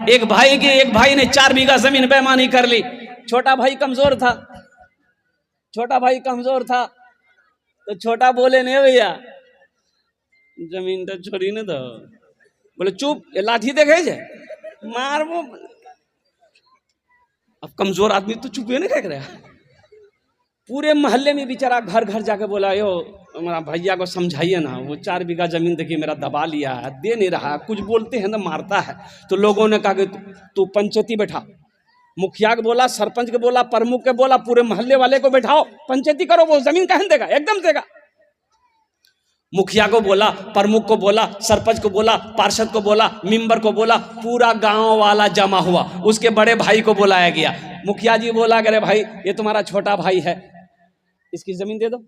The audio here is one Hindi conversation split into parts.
एक भाई ने 4 बीघा जमीन बेईमानी कर ली। छोटा भाई कमजोर था, तो छोटा बोले नहीं भैया जमीन तो छोड़ी न दो। बोले चुप, ये लाठी देखे जे मार वो। अब कमजोर आदमी तो चुप नहीं देख रहा। पूरे मोहल्ले में बेचारा घर घर जाके बोला यो हमारा भैया को समझाइए ना, वो 4 बीघा जमीन देखिए मेरा दबा लिया है, दे नहीं रहा, कुछ बोलते हैं ना मारता है। तो लोगों ने कहा कि तू पंचायती बैठा, मुखिया को बोला, सरपंच को बोला, प्रमुख के बोला, पूरे मोहल्ले वाले को बैठाओ, पंचायती करो, वो जमीन कहाँ देगा, एकदम देगा। मुखिया को बोला, प्रमुख को बोला, सरपंच को बोला, पार्षद को बोला, मेंबर को बोला, पूरा गांव वाला जमा हुआ। उसके बड़े भाई को बुलाया गया। मुखिया जी बोला अरे भाई ये तुम्हारा छोटा भाई है, इसकी जमीन दे दो।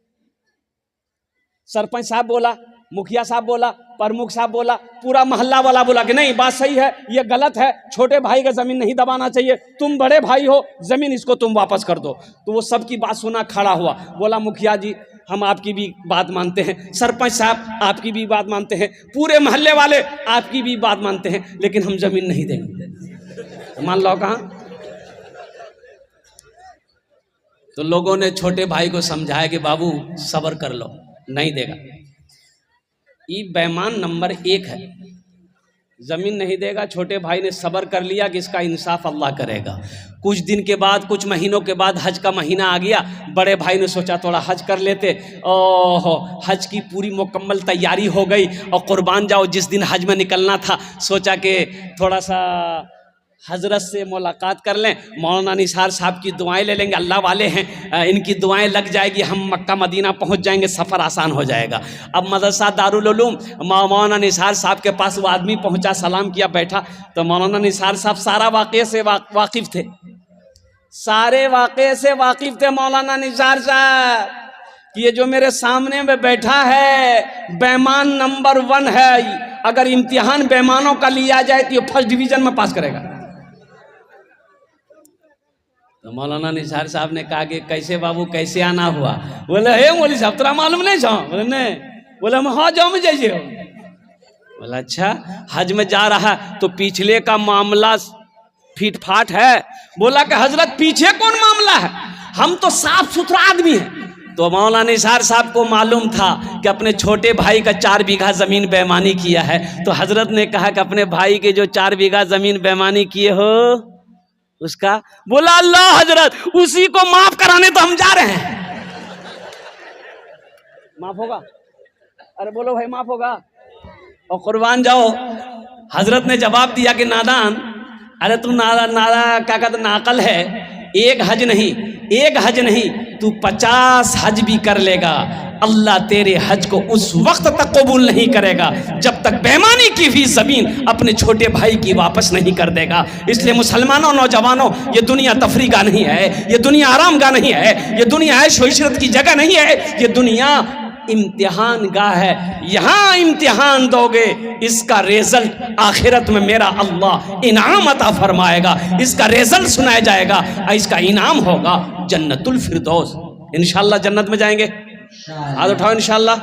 सरपंच साहब बोला, मुखिया साहब बोला, प्रमुख साहब बोला, पूरा मोहल्ला वाला बोला कि नहीं बात सही है, ये गलत है, छोटे भाई का जमीन नहीं दबाना चाहिए, तुम बड़े भाई हो, जमीन इसको तुम वापस कर दो। तो वो सबकी बात सुना खड़ा हुआ, बोला मुखिया जी हम आपकी भी बात मानते हैं, सरपंच साहब आपकी भी बात मानते हैं, पूरे मोहल्ले वाले आपकी भी बात मानते हैं, लेकिन हम जमीन नहीं देंगे। मान लो कहाँ। तो लोगों ने छोटे भाई को समझाया कि बाबू सब्र कर लो, नहीं देगा। ये बेईमान नंबर 1 है, जमीन नहीं देगा। छोटे भाई ने सब्र कर लिया कि इसका इंसाफ अल्लाह करेगा। कुछ दिन के बाद, कुछ महीनों के बाद हज का महीना आ गया। बड़े भाई ने सोचा थोड़ा हज कर लेते। ओहो, हज की पूरी मुकम्मल तैयारी हो गई और कुर्बान जाओ जिस दिन हज में निकलना था, सोचा कि थोड़ा सा हजरत से मुलाकात कर लें, मौलाना निसार साहब की दुआएं ले लेंगे, अल्लाह वाले हैं, इनकी दुआएं लग जाएगी, हम मक्का मदीना पहुंच जाएंगे, सफ़र आसान हो जाएगा। अब मदरसा दारुल उलूम, मौलाना निसार साहब के पास वो आदमी पहुंचा, सलाम किया, बैठा। तो मौलाना निसार साहब सारा वाक़े से वाकिफ़ थे, सारे वाक़े से वाकिफ़ थे मौलाना निसार साहब कि ये जो मेरे सामने में बैठा है बेईमान नंबर 1 है। अगर इम्तिहान बेईमानों का लिया जाए तो ये फर्स्ट डिवीज़न में पास करेगा। तो मौलाना निसार साहब ने कहा कि कैसे बाबू, कैसे आना हुआ? बोले हे मौली साहब तेरा मालूम नहीं जाओ? बोले नहीं। बोले हम हाँ जाओ में जाइए। बोला अच्छा, हज में जा रहा है तो पिछले का मामला फीट फाट है। बोला कि हजरत पीछे कौन मामला है, हम तो साफ सुथरा आदमी है। तो मौलाना निसार साहब को मालूम था कि अपने छोटे भाई का 4 बीघा जमीन बेईमानी किया है। तो हजरत ने कहा कि अपने भाई के जो 4 बीघा जमीन बेईमानी किए हो उसका। बोला अल्लाह हजरत उसी को माफ कराने तो हम जा रहे हैं। माफ होगा? अरे बोलो भाई माफ होगा और कुर्बान जाओ। हजरत ने जवाब दिया कि नादान, अरे तू नादा क्या कहते नाकल है, एक हज नहीं तू 50 हज भी कर लेगा, अल्लाह तेरे हज को उस वक्त तक कबूल नहीं करेगा जब तक बेईमानी की भी जमीन अपने छोटे भाई की वापस नहीं कर देगा। इसलिए मुसलमानों, नौजवानों, ये दुनिया तफरी का नहीं है, ये दुनिया आराम का नहीं है, ये दुनिया ऐश व इशरत की जगह नहीं है, ये दुनिया इम्तिहान गाह है। यहाँ इम्तिहान दोगे, इसका रिजल्ट आखिरत में मेरा अल्लाह इनाम अता फरमाएगा, इसका रिजल्ट सुनाया जाएगा, इसका इनाम होगा जन्नतुल फिरदौस। इंशाअल्लाह जन्नत में जाएंगे, हाथ उठाओ इंशाअल्लाह।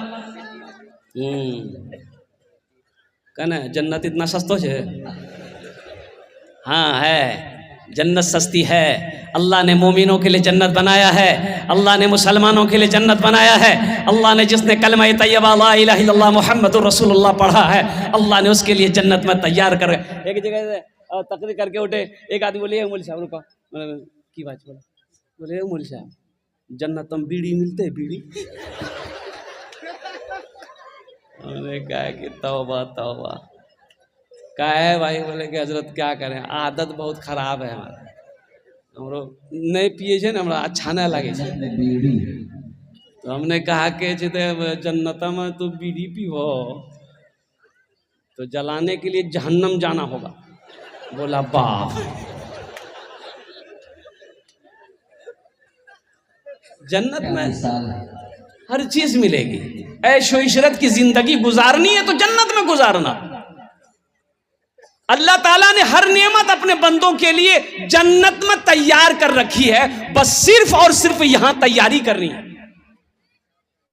कहना जन्नत इतना सस्तो है? हाँ है, जन्नत सस्ती है। अल्लाह ने मोमिनों के लिए जन्नत बनाया है, अल्लाह ने मुसलमानों के लिए जन्नत बनाया है। अल्लाह ने जिसने कलमा तैयबा ला इलाहा इल्लल्लाह मुहम्मदुर रसूलुल्लाह पढ़ा है, अल्लाह ने उसके लिए जन्नत में तैयार कर। एक जगह से तकरीर करके उठे, एक आदमी बोले मौलवी साहब रुको, की बात बोला? बोले मौलवी साहब जन्नत में बीड़ी मिलते है, बीड़ी? मैंने कहा कि तौबा तौबा। क्या है भाई? बोले कि हजरत क्या करें, आदत बहुत खराब है हमारा, हमरो नहीं पिए छे ना, हमरा अच्छा नहीं लगे छे। तो हमने कहा कि जन्नत में तो बीड़ी पीवो तो जलाने के लिए जहन्नम जाना होगा। बोला बाप, जन्नत में हर चीज मिलेगी, ऐशो इशरत की जिंदगी गुजारनी है तो जन्नत में गुजारना। अल्लाह ताला ने हर नेमत अपने बंदों के लिए जन्नत में तैयार कर रखी है, बस सिर्फ और सिर्फ यहां तैयारी करनी है।